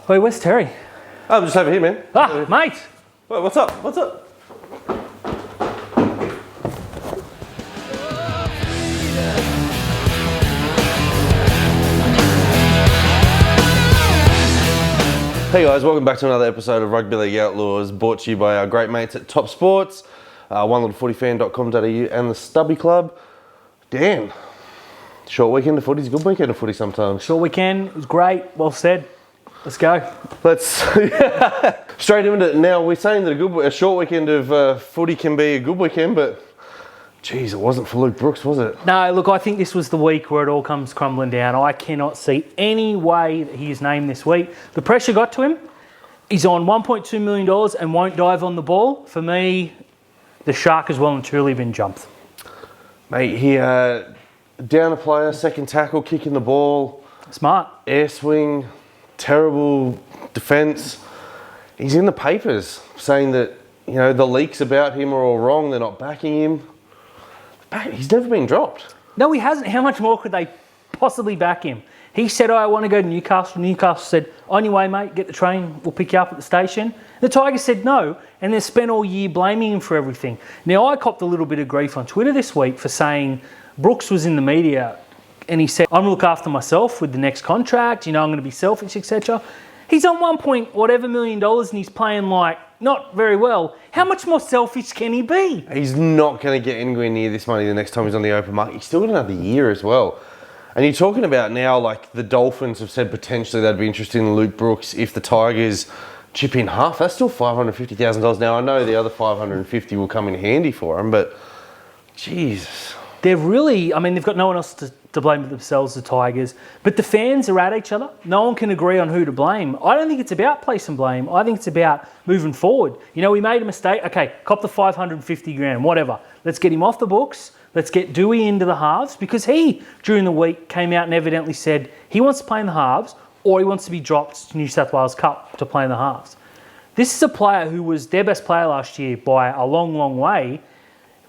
Hey, where's Terry? I'm just over here, man. Mate. Wait, what's up? What's up? Hey guys, welcome back to another episode of Rugby League Outlaws, brought to you by our great mates at Top Sports, onelittlefootyfan.com.au and the Stubby Club. Dan, short weekend of footy is a good weekend of footy sometimes. Short weekend, it was great, well said. Let's go. Let's straight into it. Now we're saying that a short weekend of footy can be a good weekend, but geez, it wasn't for Luke Brooks, was it? No, look, I think this was the week where it all comes crumbling down. I cannot see any way that he is named this week. The pressure got to him. He's on $1.2 million and won't dive on the ball. For me, the shark has well and truly been jumped. Mate, he down a player, second tackle, kicking the ball. Smart. Air swing, terrible defence. He's in the papers saying that, you know, the leaks about him are all wrong. They're not backing him. He's never been dropped. No, he hasn't. How much more could they possibly back him? He said, I want to go to Newcastle. Newcastle said, on your way, mate, get the train. We'll pick you up at the station. The Tigers said no, and they spent all year blaming him for everything. Now, I copped a little bit of grief on Twitter this week for saying Brooks was in the media and he said, I'm going to look after myself with the next contract. You know, I'm going to be selfish, etc. He's on $1 million and he's playing like not very well. How much more selfish can he be? He's not going to get anywhere near this money the next time he's on the open market. He's still got another year as well. And you're talking about now, like the Dolphins have said potentially they'd be interested in Luke Brooks if the Tigers chip in half. That's still $550,000. Now, I know the other $550 will come in handy for him, but Jesus. They're really, I mean, they've got no one else to blame but themselves, the Tigers. But the fans are at each other. No one can agree on who to blame. I don't think it's about place and blame. I think it's about moving forward. You know, we made a mistake. Okay, cop the $550,000, whatever. Let's get him off the books. Let's get Dewey into the halves, because he, during the week, came out and evidently said he wants to play in the halves or he wants to be dropped to New South Wales Cup to play in the halves. This is a player who was their best player last year by a long, long way.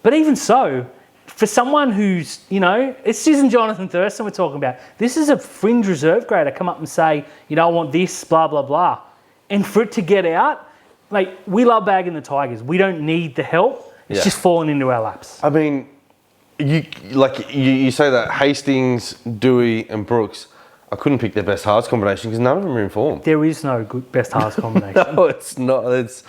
But even so, for someone who's, you know, this isn't Jonathan Thurston we're talking about. This is a fringe reserve grader come up and say, you know, I want this, blah, blah, blah. And for it to get out, like, we love bagging the Tigers. We don't need the help. It's just fallen into our laps. I mean, you say that Hastings, Dewey and Brooks, I couldn't pick their best halves combination because none of them are in form. There is no good best halves combination. No, it's not. It's,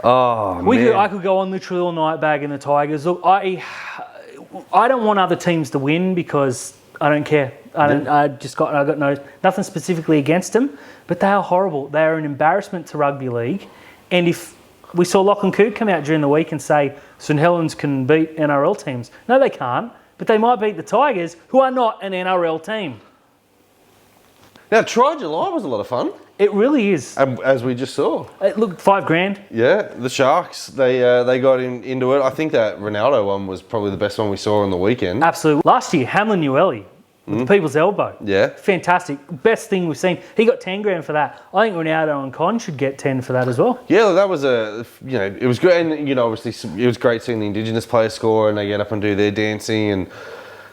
I could go on literally all night bagging the Tigers. Look, I don't want other teams to win because I don't care. I got nothing specifically against them, but they are horrible. They are an embarrassment to rugby league. And if we saw Lachlan Coote come out during the week and say St Helens can beat NRL teams, no, they can't. But they might beat the Tigers, who are not an NRL team. Now, Try July was a lot of fun. It really is. As we just saw. It looked $5,000. Yeah, the Sharks, they got into it. I think that Ronaldo one was probably the best one we saw on the weekend. Absolutely. Last year, Hamlin Ueli, with the people's elbow. Yeah. Fantastic. Best thing we've seen. He got $10,000 for that. I think Ronaldo and Con should get 10 for that as well. Yeah, that was it was good. And, you know, obviously it was great seeing the Indigenous players score and they get up and do their dancing, and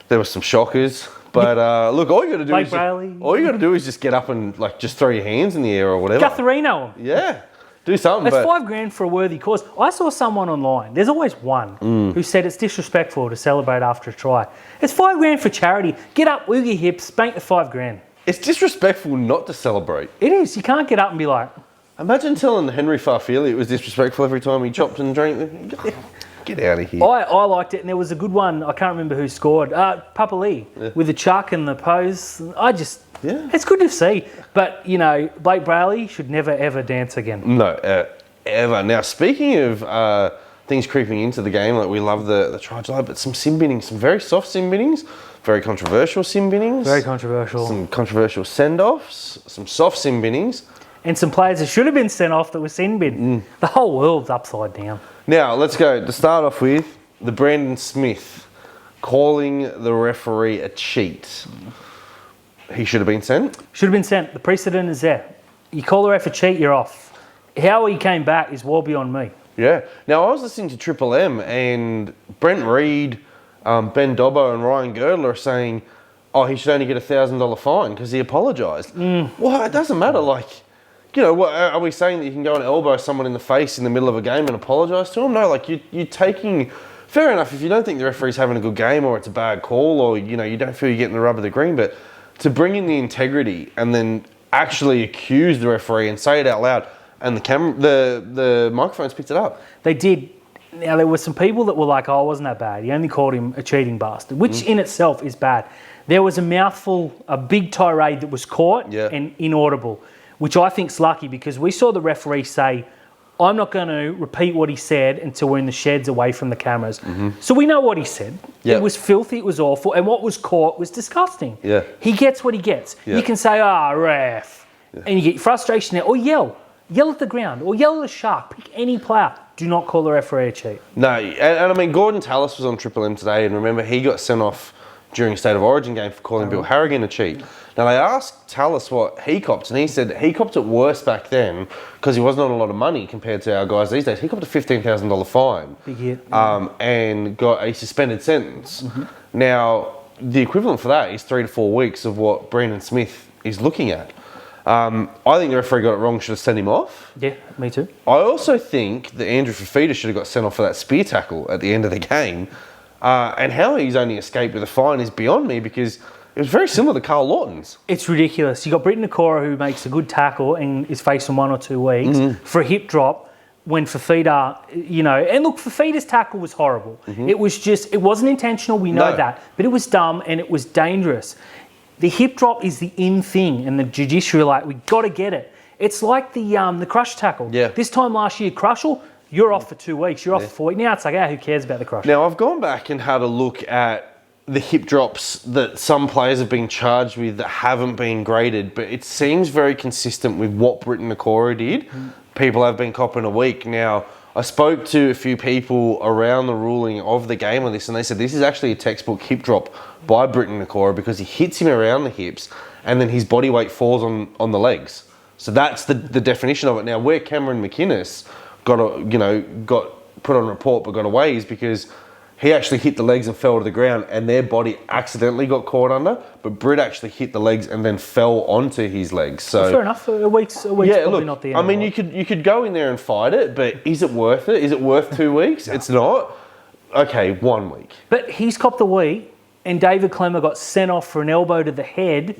there were some shockers. But look, all you got to do is just get up and just throw your hands in the air or whatever. Gutherino him. Yeah, do something. It's $5,000 for a worthy cause. I saw someone online. There's always one who said it's disrespectful to celebrate after a try. It's $5,000 for charity. Get up, wiggle your hips, bank the $5,000. It's disrespectful not to celebrate. It is. You can't get up and be like. Imagine telling Henry Farfili it was disrespectful every time he chopped and drank. Get out of here. I liked it, and there was a good one. I can't remember who scored. Papa Lee with the chuck and the pose. It's good to see. But, you know, Blake Brayley should never, ever dance again. No, ever. Now, speaking of things creeping into the game, like we love the Try July, but some sin binnings, some very soft sin binnings, very controversial sin binnings. Very controversial. Some controversial send-offs, some soft sin binnings. And some players that should have been sent off that were sin bin. The whole world's upside down. Now, let's go. To start off with, the Brandon Smith calling the referee a cheat. He should have been sent? Should have been sent. The precedent is there. You call the ref a cheat, you're off. How he came back is well beyond me. Yeah. Now, I was listening to Triple M and Brent Reid, Ben Dobbo and Ryan Girdler are saying, he should only get a $1,000 fine because he apologised. Well, it doesn't matter. you know, what, are we saying that you can go and elbow someone in the face in the middle of a game and apologise to them? No, like you're taking. Fair enough if you don't think the referee's having a good game or it's a bad call or you know you don't feel you're getting the rub of the green, but to bring in the integrity and then actually accuse the referee and say it out loud, and the microphones picked it up. They did. Now there were some people that were like, "Oh, it wasn't that bad. He only called him a cheating bastard," which in itself is bad. There was a mouthful, a big tirade that was caught and inaudible, which I think's lucky because we saw the referee say, I'm not going to repeat what he said until we're in the sheds away from the cameras. So we know what he said. It was filthy, it was awful, and what was caught was disgusting. He gets what he gets. You can say, ref, and you get frustration there, or yell. Yell at the ground, or yell at a shark. Pick any player. Do not call the referee a cheat. No, and I mean, Gordon Tallis was on Triple M today, and remember, he got sent off during a State of Origin game for calling Bill Harrigan a cheat. Now, they asked Tallis what he copped, and he said he copped it worse back then because he wasn't on a lot of money compared to our guys these days. He copped a $15,000 fine. Big hit. And got a suspended sentence. Now, the equivalent for that is 3 to 4 weeks of what Brandon Smith is looking at. I think the referee got it wrong, should have sent him off. Yeah, me too. I also think that Andrew Fafita should have got sent off for that spear tackle at the end of the game. And how he's only escaped with a fine is beyond me because it was very similar to Carl Lawton's. It's ridiculous. You got Britton Nakora who makes a good tackle and is facing 1 or 2 weeks for a hip drop when Fafita, you know, and look, Fafita's tackle was horrible. It was just, it wasn't intentional, we know that, but it was dumb and it was dangerous. The hip drop is the in thing, and the judiciary are like, we got to get it. It's like the crush tackle. This time last year, Crushall, you're off for 2 weeks, you're off for 4 weeks. Now it's like, who cares about the crush? Now, I've gone back and had a look at the hip drops that some players have been charged with that haven't been graded, but it seems very consistent with what Britton Nakora did. People have been copping a week. Now, I spoke to a few people around the ruling of the game on this, and they said this is actually a textbook hip drop by Britton Nakora because he hits him around the hips and then his body weight falls on the legs. So that's the definition of it. Now, where Cameron McInnes got put on report but got away is because he actually hit the legs and fell to the ground and their body accidentally got caught under, but Britt actually hit the legs and then fell onto his legs. So fair enough, a week's probably not the end. I mean, you could go in there and fight it, but is it worth it? Is it worth 2 weeks? No. It's not. Okay, 1 week. But he's copped the week, and David Clemmer got sent off for an elbow to the head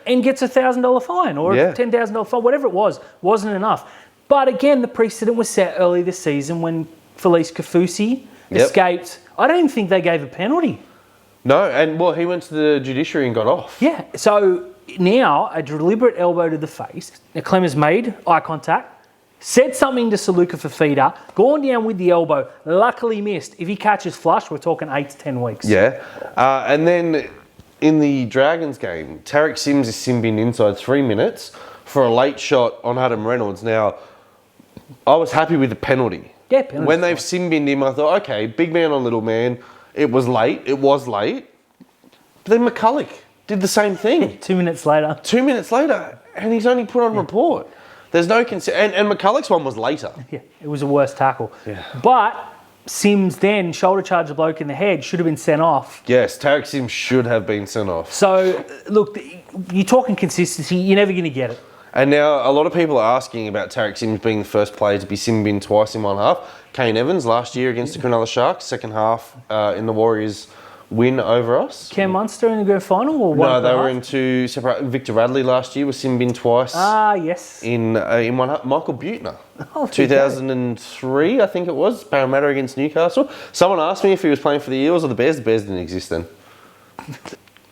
and gets a $1,000 fine or a $10,000 fine, whatever it was, wasn't enough. But again, the precedent was set early this season when Felice Kafusi escaped. I don't even think they gave a penalty. No, and well, he went to the judiciary and got off. Yeah, so now a deliberate elbow to the face. Now Clemmer's made eye contact, said something to Saluka Fafita, gone down with the elbow, luckily missed. If he catches flush, we're talking 8 to 10 weeks. Yeah, and then in the Dragons game, Tarek Sims is sin-binned inside 3 minutes for a late shot on Adam Reynolds. Now, I was happy with the penalty. Yeah, penalty. When they've sin-binned him, I thought, okay, big man on little man. It was late. But then McCulloch did the same thing. 2 minutes later. 2 minutes later, and he's only put on report. There's no and McCulloch's one was later. Yeah, it was a worse tackle. Yeah. But Sims then shoulder charged the bloke in the head, should have been sent off. Yes, Tarek Sims should have been sent off. So, look, you're talking consistency, you're never going to get it. And now a lot of people are asking about Tarek Sims being the first player to be sin-binned twice in one half. Kane Evans last year against the Cronulla Sharks, second half in the Warriors' win over us. Cam Munster in the grand final? Or one no, they were in two separate. Victor Radley last year was sin-binned twice. Ah, yes. In one half. Michael Butner, 2003, I think it was, Parramatta against Newcastle. Someone asked me if he was playing for the Eels or the Bears. The Bears didn't exist then.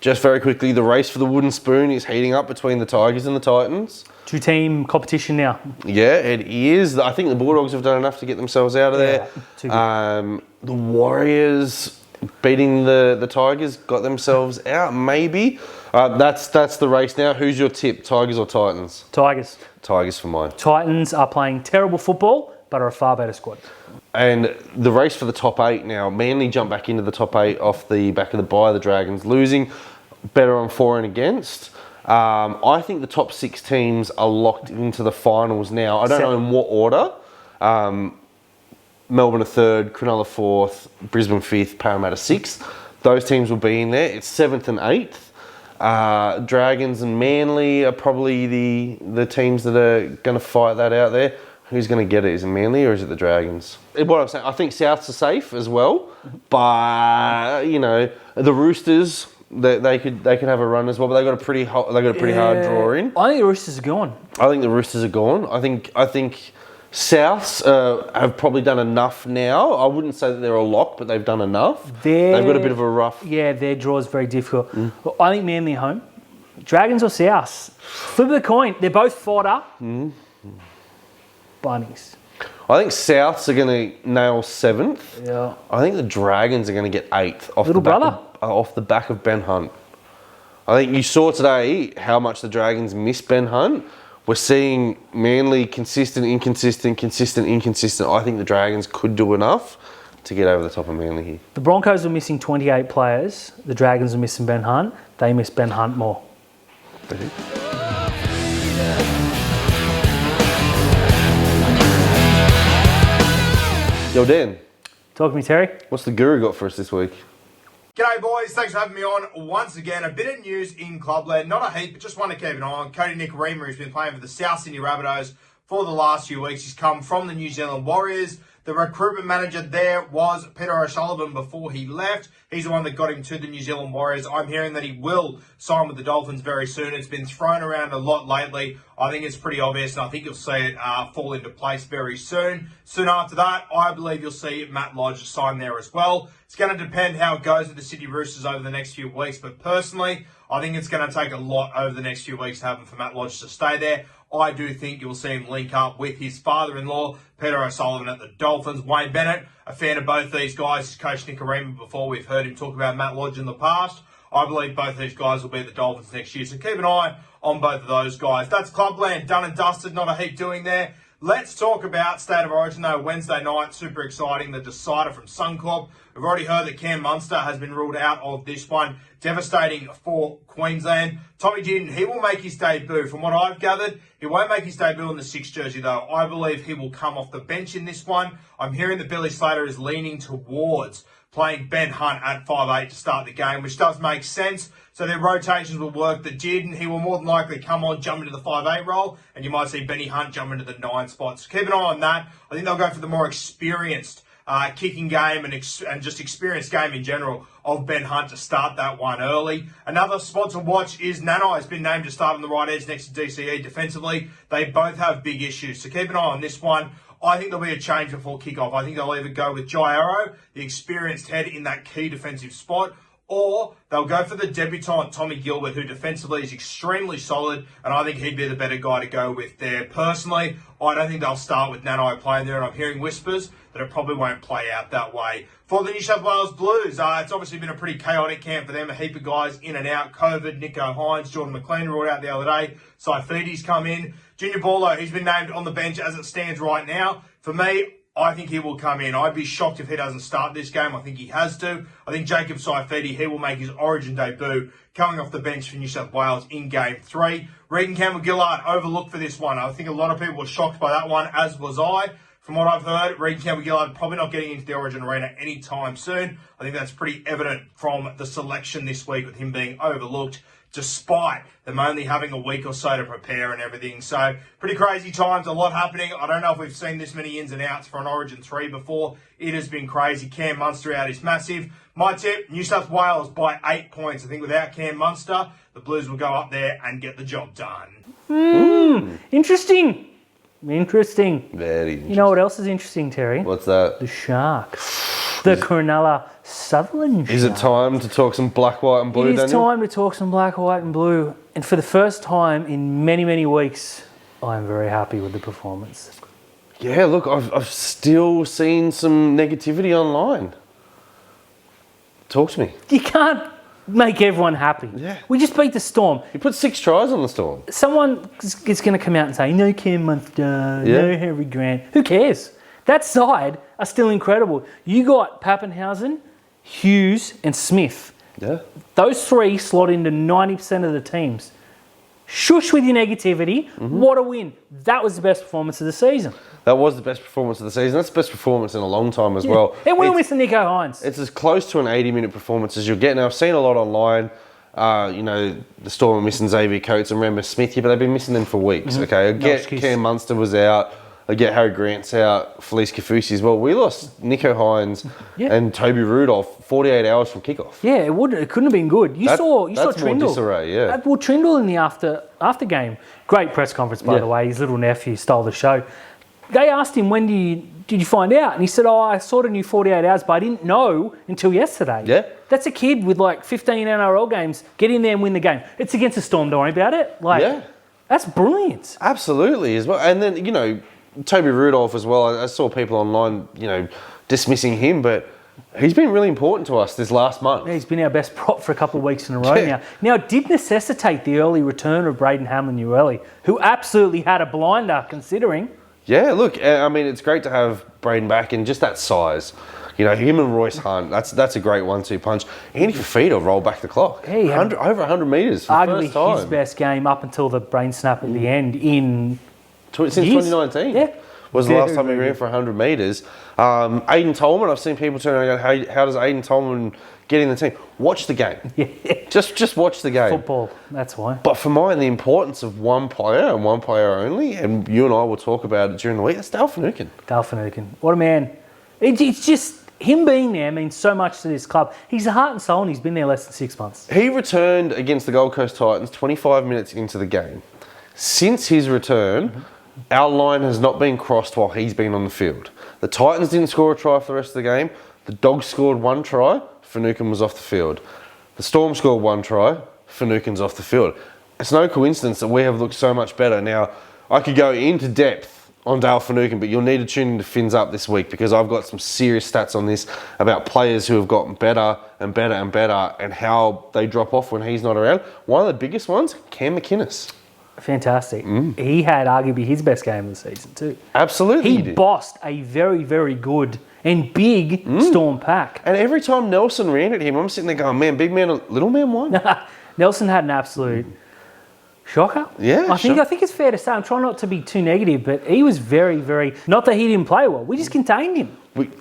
Just very quickly, the race for the wooden spoon is heating up between the Tigers and the Titans. Two-team competition now. Yeah, it is. I think the Bulldogs have done enough to get themselves out of there. The Warriors beating the Tigers got themselves out, maybe. That's the race now. Who's your tip, Tigers or Titans? Tigers. Tigers for mine. Titans are playing terrible football, but are a far better squad. And the race for the top 8 now. Manly jump back into the top 8 off the back of the bye. The Dragons losing. Better on for and against. I think the top 6 teams are locked into the finals now. I don't know in what order. Melbourne 3rd, Cronulla 4th, Brisbane 5th, Parramatta 6th. Those teams will be in there. It's 7th and 8th. Dragons and Manly are probably the teams that are going to fight that out there. Who's going to get it? Is it Manly or is it the Dragons? What I'm saying, I think Souths are safe as well, but the Roosters they could have a run as well. But they got a pretty hard draw in. I think the Roosters are gone. I think Souths have probably done enough now. I wouldn't say that they're a lock, but they've done enough. They've got a bit of a rough. Yeah, their draw is very difficult. Well, I think Manly home. Dragons or Souths? Flip of the coin. They're both fodder. Bunnies. I think Souths are going to nail 7th. Yeah. I think the Dragons are going to get 8th off off the back of Ben Hunt. I think you saw today how much the Dragons miss Ben Hunt. We're seeing Manly consistent, inconsistent. I think the Dragons could do enough to get over the top of Manly here. The Broncos are missing 28 players. The Dragons are missing Ben Hunt. They miss Ben Hunt more. Yo, Dan. Talk to me, Terry. What's the Guru got for us this week? G'day boys, thanks for having me on once again. A bit of news in Clubland, not a heap, but just one to keep an eye on. Cody Nikorima, who's been playing for the South Sydney Rabbitohs for the last few weeks. He's come from the New Zealand Warriors. The recruitment manager there was Peter O'Sullivan before he left. He's the one that got him to the New Zealand Warriors. I'm hearing that he will sign with the Dolphins very soon. It's been thrown around a lot lately. I think it's pretty obvious, and I think you'll see it fall into place very soon. Soon after that, I believe you'll see Matt Lodge sign there as well. It's going to depend how it goes with the Sydney Roosters over the next few weeks, but personally, I think it's going to take a lot over the next few weeks to happen for Matt Lodge to stay there. I do think you'll see him link up with his father-in-law, Peter O'Sullivan at the Dolphins. Wayne Bennett, a fan of both these guys. He's coached Nikorima before. We've heard him talk about Matt Lodge in the past. I believe both these guys will be at the Dolphins next year, so keep an eye on both of those guys. That's Clubland, done and dusted, not a heap doing there. Let's talk about State of Origin, though. Wednesday night, super exciting. The decider from Suncorp. We've already heard that Cam Munster has been ruled out of this one. Devastating for Queensland. Tommy Dearden, he will make his debut. From what I've gathered, he won't make his debut in the 6 jersey, though. I believe he will come off the bench in this one. I'm hearing that Billy Slater is leaning towards playing Ben Hunt at 5'8" to start the game, which does make sense. So their rotations will work. The Dearden, he will more than likely come on, jump into the 5'8" role, and you might see Benny Hunt jump into the 9 spot. So keep an eye on that. I think they'll go for the more experienced kicking game and just experienced game in general of Ben Hunt to start that one early. Another spot to watch is Nanai has been named to start on the right edge next to DCE defensively. They both have big issues, so keep an eye on this one. I think there'll be a change before kickoff. I think they'll either go with Jai Arrow, the experienced head in that key defensive spot, or they'll go for the debutant Tommy Gilbert, who defensively is extremely solid, and I think he'd be the better guy to go with there. Personally, I don't think they'll start with Nanai playing there, and I'm hearing whispers that it probably won't play out that way. For the New South Wales Blues, it's obviously been a pretty chaotic camp for them. A heap of guys in and out. COVID, Nico Hines, Jordan McLean ruled out the other day. Saifidi's come in. Junior Borlo, he's been named on the bench as it stands right now. For me, I think he will come in. I'd be shocked if he doesn't start this game. I think he has to. I think Jacob Saifidi, he will make his Origin debut coming off the bench for New South Wales in Game 3. Regan Campbell-Gillard overlooked for this one. I think a lot of people were shocked by that one, as was I. From what I've heard, Regan Campbell-Gillard probably not getting into the Origin arena anytime soon. I think that's pretty evident from the selection this week with him being overlooked, despite them only having a week or so to prepare and everything. So, pretty crazy times, a lot happening. I don't know if we've seen this many ins and outs for an Origin 3 before. It has been crazy. Cam Munster out is massive. My tip, New South Wales by 8 points. I think without Cam Munster, the Blues will go up there and get the job done. Interesting. Interesting. Very interesting. You know what else is interesting, Terry? What's that? The Shark. The Cronulla Sutherland Shark. Is it time to talk some black, white and blue, Daniel? It is time to talk some black, white and blue. And for the first time in many, many weeks, I'm very happy with the performance. Yeah, look, I've still seen some negativity online. Talk to me. You can't make everyone happy. Yeah. We just beat the Storm. You put 6 tries on the Storm. Someone is going to come out and say, no Cam Munster, no Harry Grant. Who cares? That side are still incredible. You got Pappenhausen, Hughes and Smith. Yeah. Those 3 slot into 90% of the teams. Shush with your negativity. What a win. That was the best performance of the season. That was the best performance of the season. That's the best performance in a long time as well. And we're with Nico Hines. It's as close to an 80-minute performance as you'll get. Now, I've seen a lot online. The Storm are missing Xavier Coates and Ramba Smith here, but they've been missing them for weeks. Okay, I get excuse. Cam Munster was out. I get Harry Grant's out. Felice Kafusi as well. We lost Nico Hines and Toby Rudolph 48 hours from kickoff. Yeah, it couldn't have been good. You saw Trindle. More disarray, yeah. Well, Trindle in the after game. Great press conference, by the way. His little nephew stole the show. They asked him, when did you find out? And he said, I sort of knew 48 hours, but I didn't know until yesterday. Yeah. That's a kid with like 15 NRL games. Get in there and win the game. It's against the Storm, don't worry about it. That's brilliant. Absolutely as well. And then, Toby Rudolph as well. I saw people online, dismissing him, but he's been really important to us this last month. Yeah, he's been our best prop for a couple of weeks in a row now. Now, it did necessitate the early return of Braden Hamlin-Uele, who absolutely had a blinder considering. Yeah, look, I mean, it's great to have Braden back and just that size. Him and Royce Hunt, that's a great 1-2 punch. Andy Fafita rolled back the clock. Yeah, he had over 100 metres for the first time. Arguably his best game up until the brain snap at the end Since 2019. Yeah. Was the last time he ran for 100 metres. Aiden Tolman, I've seen people turn around and go, how does Aiden Tolman get in the team? Watch the game. Yeah. Just watch the game. Football, that's why. But for mine, the importance of one player and one player only, and you and I will talk about it during the week, that's Dale Finucane. Dale Finucane. What a man. It's just, him being there means so much to this club. He's the heart and soul, and he's been there less than 6 months. He returned against the Gold Coast Titans 25 minutes into the game. Since his return, our line has not been crossed while he's been on the field. The Titans didn't score a try for the rest of the game. The Dogs scored one try. Finucane was off the field. The Storm scored one try. Finucane's off the field. It's no coincidence that we have looked so much better. Now, I could go into depth on Dale Finucane, but you'll need to tune into Fins Up this week because I've got some serious stats on this about players who have gotten better and better and better and how they drop off when he's not around. One of the biggest ones, Cam McInnes. Fantastic. He had arguably his best game of the season too. Absolutely. He bossed a very, very good and big Storm pack. And every time Nelson ran at him, I'm sitting there going, man, big man, little man won. Nelson had an absolute shocker. Yeah, I think it's fair to say, I'm trying not to be too negative, but he was very, very, not that he didn't play well, we just contained him.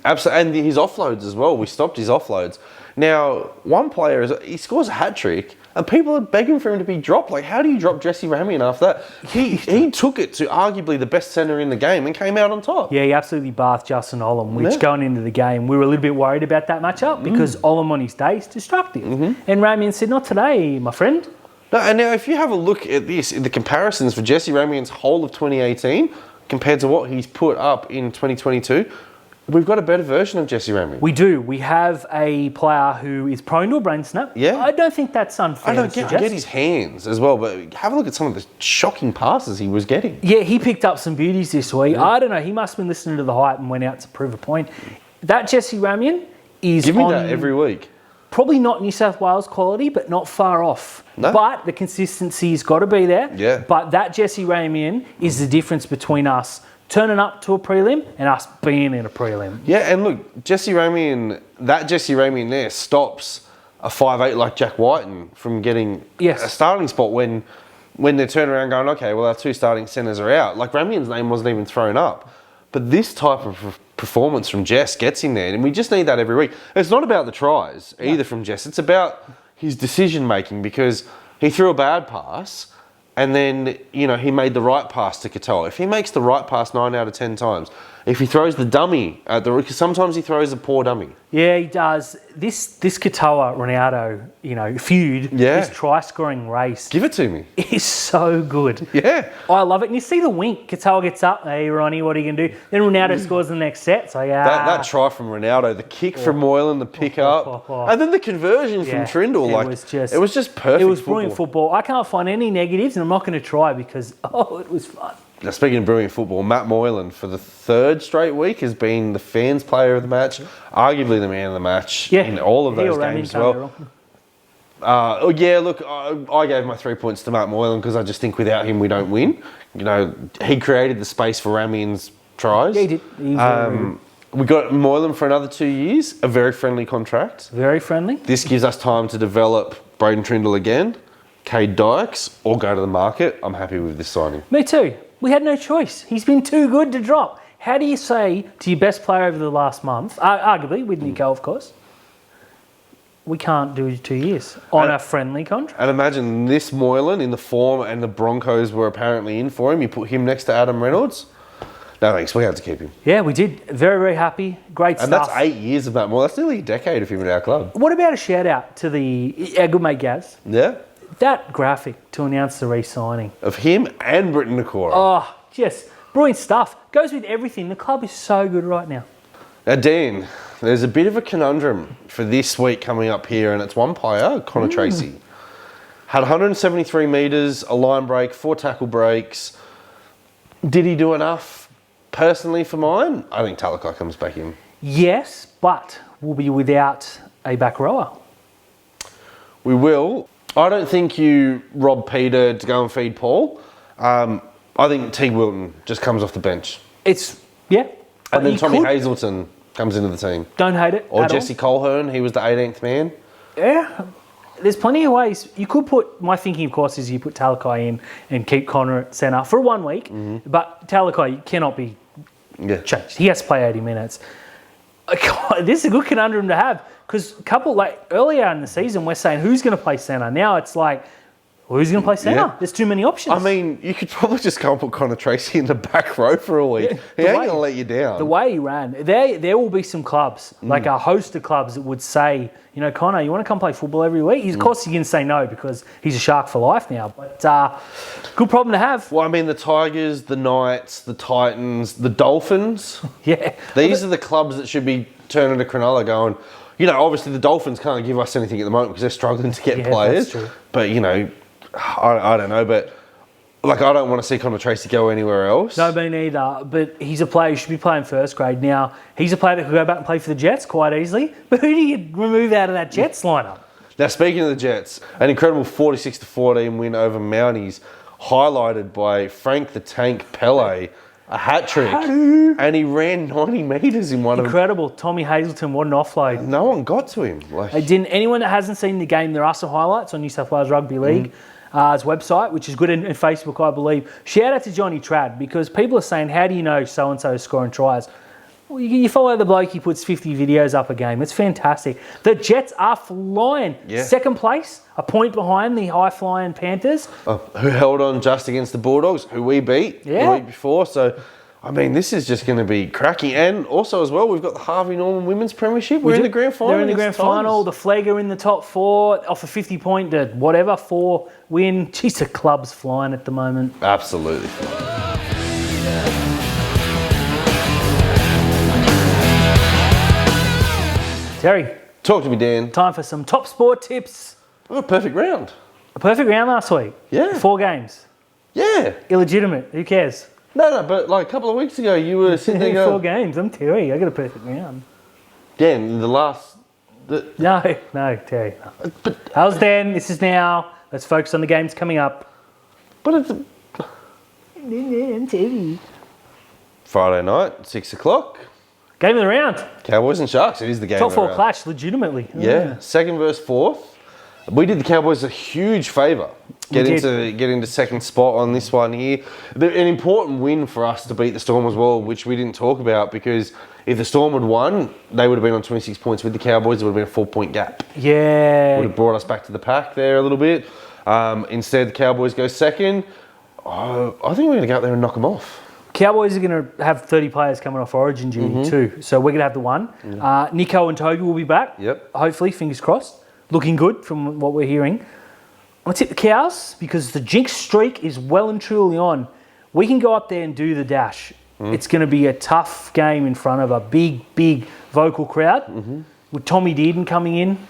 Absolutely, and his offloads as well. We stopped his offloads. Now, one player, he scores a hat-trick, and people are begging for him to be dropped. Like, how do you drop Jesse Ramian after that? He took it to arguably the best centre in the game and came out on top. Yeah, he absolutely bathed Justin Olam, which going into the game, we were a little bit worried about that matchup because Olam on his day is destructive. And Ramian said, not today, my friend. No, and now if you have a look at this, the comparisons for Jesse Ramian's whole of 2018 compared to what he's put up in 2022, we've got a better version of Jesse Ramian. We do. We have a player who is prone to a brain snap. Yeah. I don't think that's unfair. I get his hands as well, but have a look at some of the shocking passes he was getting. Yeah, he picked up some beauties this week. I don't know. He must have been listening to the hype and went out to prove a point. That Jesse Ramian is Give me that every week. Probably not New South Wales quality, but not far off. No. But the consistency's got to be there. Yeah. But that Jesse Ramian is the difference between us turning up to a prelim and us being in a prelim. Yeah, and look, Jesse Ramian there stops a 5'8" like Jack Whiten from getting a starting spot when they're turning around going, okay, well, our two starting centres are out. Like, Ramian's name wasn't even thrown up. But this type of performance from Jess gets him there, and we just need that every week. It's not about the tries either from Jess. It's about his decision-making because he threw a bad pass and then, he made the right pass to Katoa. If he makes the right pass 9 out of 10 times, if he throws the dummy, because sometimes he throws a poor dummy. Yeah, he does. This Katoa Ronaldo, feud, this try-scoring race. Give it to me. Is so good. Yeah. I love it. And you see the wink. Katoa gets up. Hey, Ronnie, what are you going to do? Then Ronaldo scores the next set. So, That try from Ronaldo, the kick from Moylan, the pick up, and then the conversion from Trindle. It was just perfect. It was brilliant football. I can't find any negatives, and I'm not going to try because, it was fun. Now, speaking of brilliant football, Matt Moylan, for the third straight week, has been the fans' player of the match, arguably the man of the match in all of those games as well. I gave my 3 points to Matt Moylan because I just think without him we don't win. He created the space for Ramian's tries. Yeah, he did. We got Moylan for another 2 years, a very friendly contract. Very friendly. This gives us time to develop Braden Trindle again, Cade Dykes, or go to the market. I'm happy with this signing. Me too. We had no choice. He's been too good to drop. How do you say to your best player over the last month, arguably with Nico, of course, we can't do 2 years on a friendly contract. And imagine this Moylan in the form and the Broncos were apparently in for him. You put him next to Adam Reynolds. No thanks, we had to keep him. Yeah, we did. Very, very happy. Great And stuff. that's 8 years of that. Well, that's nearly a decade of him at our club. What about a shout out to our good mate Gaz? Yeah. That graphic to announce the re-signing. Of him and Britton Nakora. Oh, just brilliant stuff. Goes with everything. The club is so good right now. Now, Dan, there's a bit of a conundrum for this week coming up here, and it's one player, Connor Tracy. Had 173 metres, a line break, 4 tackle breaks. Did he do enough personally for mine? I think Talakai comes back in. Yes, but we'll be without a back rower. We will. I don't think you rob Peter to go and feed Paul. I think T. Wilton just comes off the bench. Yeah. And then Tommy Hazelton comes into the team. Don't hate it. Or Jesse Colehern, he was the 18th man. Yeah. There's plenty of ways. You could put, my thinking of course is you put Talakai in and keep Connor at centre for 1 week. But Talakai cannot be changed. He has to play 80 minutes. This is a good conundrum to have because earlier in the season we're saying who's going to play centre. Now it's like, who's going to play centre? Yeah. There's too many options. I mean, you could probably just go and put Connor Tracy in the back row for a week. He ain't going to let you down. The way he ran, there will be some clubs, like a host of clubs that would say, Connor, you want to come play football every week? Of course he can say no because he's a Shark for life now. But good problem to have. Well, I mean, the Tigers, the Knights, the Titans, the Dolphins. Yeah. These are the clubs that should be turning to Cronulla going, obviously the Dolphins can't give us anything at the moment because they're struggling to get players. That's true. But, I don't know, but I don't want to see Connor Tracy go anywhere else. No, me neither. But he's a player who should be playing first grade. Now, he's a player that could go back and play for the Jets quite easily. But who do you remove out of that Jets lineup? Now, speaking of the Jets, an incredible 46-14 win over Mounties, highlighted by Frank the Tank Pele, a hat trick, and he ran 90 metres in one of them. Incredible. Tommy Hazelton, what an offload. No one got to him. Anyone that hasn't seen the game, there are some highlights on New South Wales Rugby League. Website, which is good in Facebook, I believe. Shout out to Johnny Trad because people are saying, how do you know so-and-so is scoring tries? Well, you follow the bloke, he puts 50 videos up a game. It's fantastic. The Jets are flying. Yeah. Second place, a point behind the high-flying Panthers. Who held on just against the Bulldogs, who we beat the week before. So, I mean, this is just going to be cracking. And also as well, we've got the Harvey Norman Women's Premiership. We're in the grand final. They're in the grand final. The Flag are in the top 4 off a 50-point to whatever, 4 win. Jeez, the club's flying at the moment. Absolutely. Terry. Talk to me, Dan. Time for some top sport tips. Oh, a perfect round. A perfect round last week. Yeah. 4 games. Yeah. Illegitimate. Who cares? No, but a couple of weeks ago, you were sitting there going... 4 games. I'm Terry. I got a perfect round. Dan, No, Terry. No. But how's Dan? This is now. Let's focus on the games coming up. But it's... I'm Terry. Friday night, 6 o'clock. Game of the round. Cowboys and Sharks. It is the game Top of the 4 round. clash, legitimately. Yeah. Second versus fourth. We did the Cowboys a huge favour. Get into second spot on this one here. An important win for us to beat the Storm as well, which we didn't talk about because if the Storm had won, they would have been on 26 points with the Cowboys. It would have been a 4-point gap. Yeah. Would have brought us back to the pack there a little bit. Instead, the Cowboys go second. I think we're going to go out there and knock them off. Cowboys are going to have 30 players coming off Origin duty too, so we're going to have the one. Nico and Togi will be back. Yep. Hopefully, fingers crossed. Looking good from what we're hearing. Let's hit the Cows because the jinx streak is well and truly on. We can go up there and do the dash. It's going to be a tough game in front of a big vocal crowd. With Tommy Dearden coming in.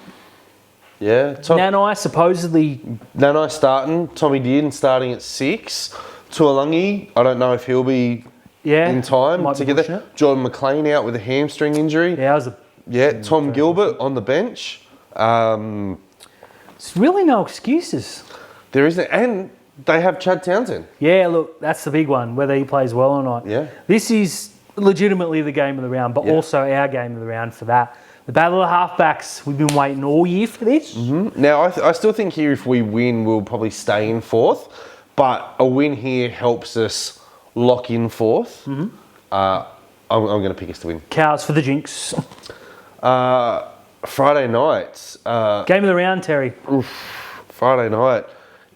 Yeah. Nanai supposedly... Nanai starting. Tommy Dearden starting at 6. Tuolangi, I don't know if he'll be in time to get there. Jordan McLean out with a hamstring injury. Tom Gilbert on the bench. It's really no excuses. There isn't, and they have Chad Townsend. Yeah, look, that's the big one, whether he plays well or not. Yeah. This is legitimately the game of the round, but also our game of the round for that. The battle of the halfbacks, we've been waiting all year for this. Now, I still think here if we win, we'll probably stay in fourth, but a win here helps us lock in fourth. I'm going to pick us to win. Cows for the jinx. Friday night. Game of the round, Terry. Friday night.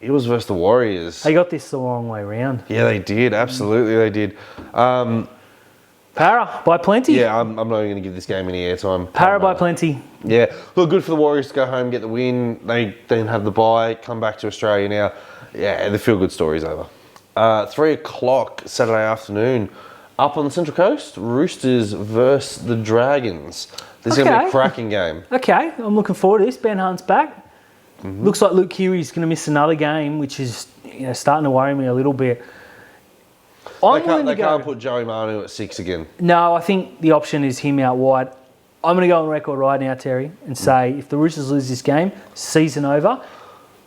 It was versus the Warriors. They got this the long way round. Yeah, they did. Absolutely, they did. Para by plenty. Yeah, I'm not even going to give this game any airtime. Para by plenty. Yeah, look, good for the Warriors to go home, get the win. They then have the bye, come back to Australia now. Yeah, the feel-good story's over. 3 o'clock Saturday afternoon, up on the Central Coast, Roosters versus the Dragons. This is going to be a cracking game. Okay, I'm looking forward to this. Ben Hunt's back. Looks like Luke Keary's going to miss another game, which is starting to worry me a little bit. They can't put Joey Manu at 6 again. No, I think the option is him out wide. I'm going to go on record right now, Terry, and say if the Roosters lose this game, season over,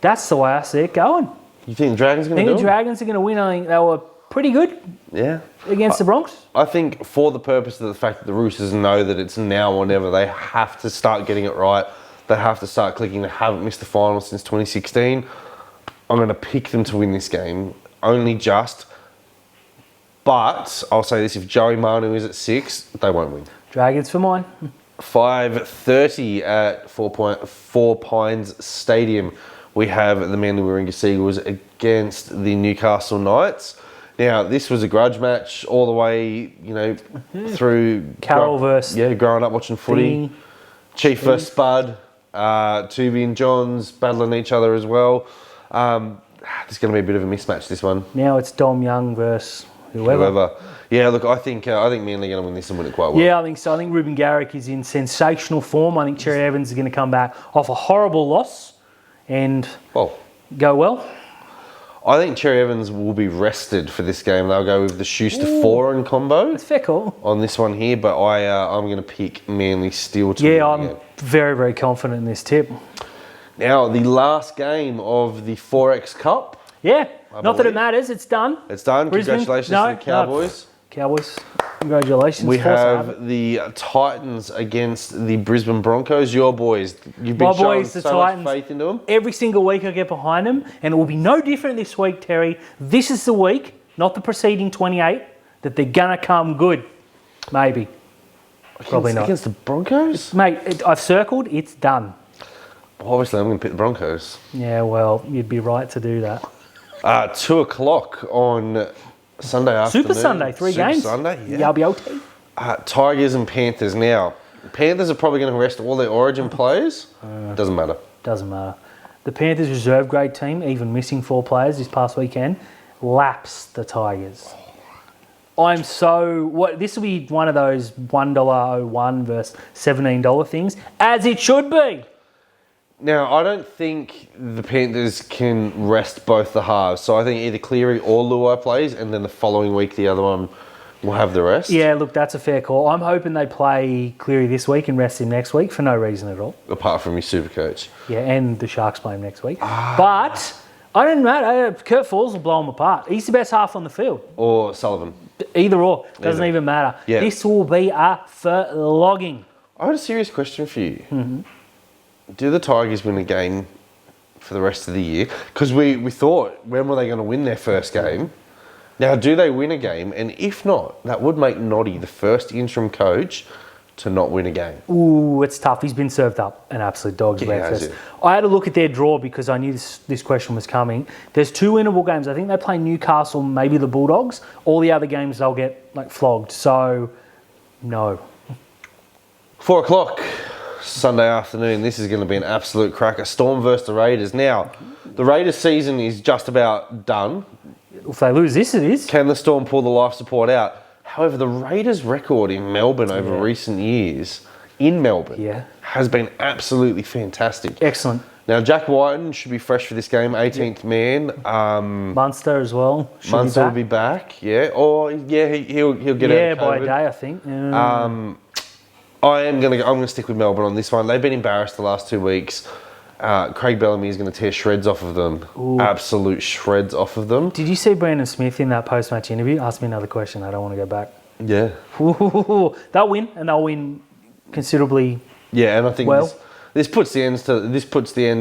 that's the way I see it going. You think the Dragons are going to do it? I think the Dragons are going to win. I think they were pretty good against the Bronx. I think for the purpose of the fact that the Roosters know that it's now or never, they have to start getting it right. They have to start clicking. They haven't missed the final since 2016. I'm going to pick them to win this game, only just. But I'll say this, if Joey Manu is at 6, they won't win. Dragons for mine. 5:30 at Four Pines Stadium. We have the Manly Warringah Seagulls against the Newcastle Knights. Now, this was a grudge match all the way, through... Carroll versus... Yeah, growing up watching footy. Chief versus Spud. Tuvey and Johns battling each other as well. There's going to be a bit of a mismatch, this one. Now it's Dom Young versus whoever. Yeah, look, I think Manly are going to win this and win it quite well. Yeah, I think so. I think Ruben Garrick is in sensational form. I think Cherry Evans is going to come back off a horrible loss and go well. I think Cherry Evans will be rested for this game. They'll go with the Schuster-Foran combo. That's fair call. On this one here, but I'm going to pick Manly still to win. I'm very, very confident in this tip. Now, the last game of the 4X Cup. Yeah, not that it matters. It's done. It's done. Brisbane. Congratulations to the Cowboys. Cowboys, congratulations. We have the Titans against the Brisbane Broncos. Your boys. You've been showing so much faith into them. Every single week I get behind them, and it will be no different this week, Terry. This is the week, not the preceding 28, that they're going to come good. Maybe. Probably not. Against the Broncos? Mate, I've circled. It's done. Well, obviously, I'm going to pick the Broncos. Yeah, well, you'd be right to do that. 2 o'clock on Sunday afternoon. Super Sunday, 3 games. Super Sunday, yeah. Yalbioti. Tigers and Panthers. Now, Panthers are probably going to rest all their Origin players. Doesn't matter. Doesn't matter. The Panthers reserve grade team, even missing 4 players this past weekend, lapsed the Tigers. This will be one of those $1.01 versus $17 things, as it should be. Now, I don't think the Panthers can rest both the halves. So I think either Cleary or Luai plays, and then the following week the other one will have the rest. Yeah, look, that's a fair call. I'm hoping they play Cleary this week and rest him next week for no reason at all. Apart from his super coach. Yeah, and the Sharks play him next week. But I don't know. Kurt Falls will blow him apart. He's the best half on the field. Or Sullivan. Either or. Doesn't even matter. Yeah. This will be a flogging. I had a serious question for you. Mm-hmm. Do the Tigers win a game for the rest of the year? Because we thought, when were they going to win their first game? Now, do they win a game? And if not, that would make Noddy the first interim coach to not win a game. Ooh, it's tough. He's been served up an absolute dog's breakfast. I had to look at their draw because I knew this question was coming. There's 2 winnable games. I think they play Newcastle, maybe the Bulldogs. All the other games they'll get flogged. So, no. 4 o'clock. Sunday afternoon. This is going to be an absolute cracker. Storm versus the Raiders. Now, the Raiders season is just about done. If they lose this, it is. Can the Storm pull the life support out? However, the Raiders' record in Melbourne over recent years, has been absolutely fantastic. Excellent. Now, Jack Whiten should be fresh for this game, 18th man. Munster as well. Munster will be back, yeah. Or, he'll get out of COVID. by a day, I think. I'm going to stick with Melbourne on this one. They've been embarrassed the last 2 weeks. Craig Bellamy is going to tear shreds off of them. Ooh. Absolute shreds off of them. Did you see Brandon Smith in that post-match interview? Ask me another question. I don't want to go back. Yeah. Ooh, they'll win, and they'll win considerably. Yeah, and I think this puts the end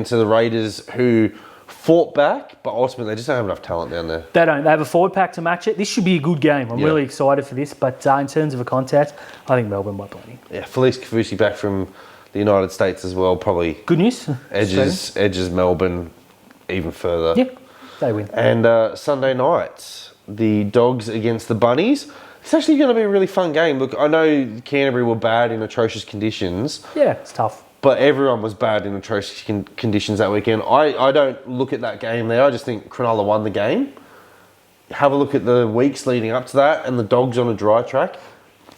to the Raiders, who fought back, but ultimately they just don't have enough talent down there. They don't. They have a forward pack to match it. This should be a good game. I'm really excited for this. But in terms of a contest, I think Melbourne by plenty. Yeah, Felice Kafusi back from the United States as well. Probably Good news. edges Melbourne even further. Yeah, they win. And Sunday night, the Dogs against the Bunnies. It's actually going to be a really fun game. Look, I know Canterbury were bad in atrocious conditions. Yeah, it's tough. But everyone was bad in atrocious conditions that weekend. I don't look at that game there. I just think Cronulla won the game. Have a look at the weeks leading up to that, and the Dogs on a dry track.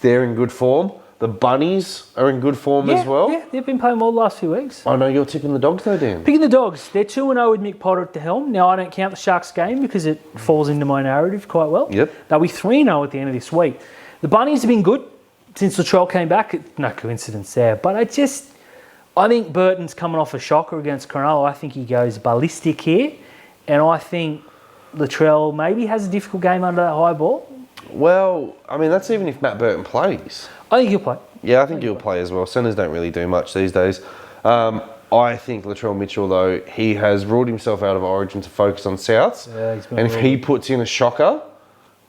They're in good form. The Bunnies are in good form as well. Yeah, they've been playing well the last few weeks. I know you're tipping the Dogs though, Dan. Picking the Dogs. They're 2-0 with Mick Potter at the helm. Now, I don't count the Sharks game because it falls into my narrative quite well. Yep. They'll be 3-0 at the end of this week. The Bunnies have been good since Latrell came back. No coincidence there. But I think Burton's coming off a shocker against Cronulla. I think he goes ballistic here. And I think Latrell maybe has a difficult game under that high ball. Well, I mean, that's even if Matt Burton plays. I think he'll play. Yeah, I think he'll play as well. Centres don't really do much these days. I think Latrell Mitchell, though, he has ruled himself out of Origin to focus on Souths. Yeah, he's been and if he puts in a shocker,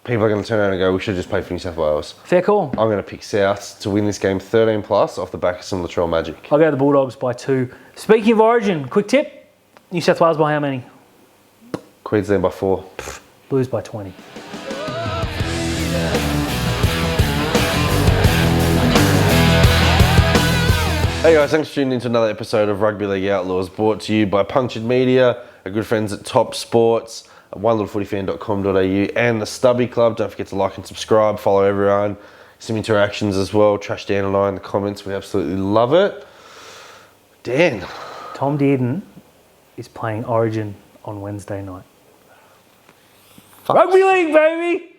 people are going to turn around and go, we should just play for New South Wales. Fair call. I'm going to pick Souths to win this game 13 plus off the back of some Latrell magic. I'll go the Bulldogs by 2. Speaking of Origin, quick tip. New South Wales by how many? Queensland by 4. Blues by 20. Hey guys, thanks for tuning in to another episode of Rugby League Outlaws, brought to you by Punctured Media, our good friends at Top Sports, onelittleFootyFan.com.au, and the Stubby Club. Don't forget to like and subscribe, follow everyone, some interactions as well. Trash Dan and I in the comments, we absolutely love it. Dan. Tom Dearden is playing Origin on Wednesday night. Rugby League, baby!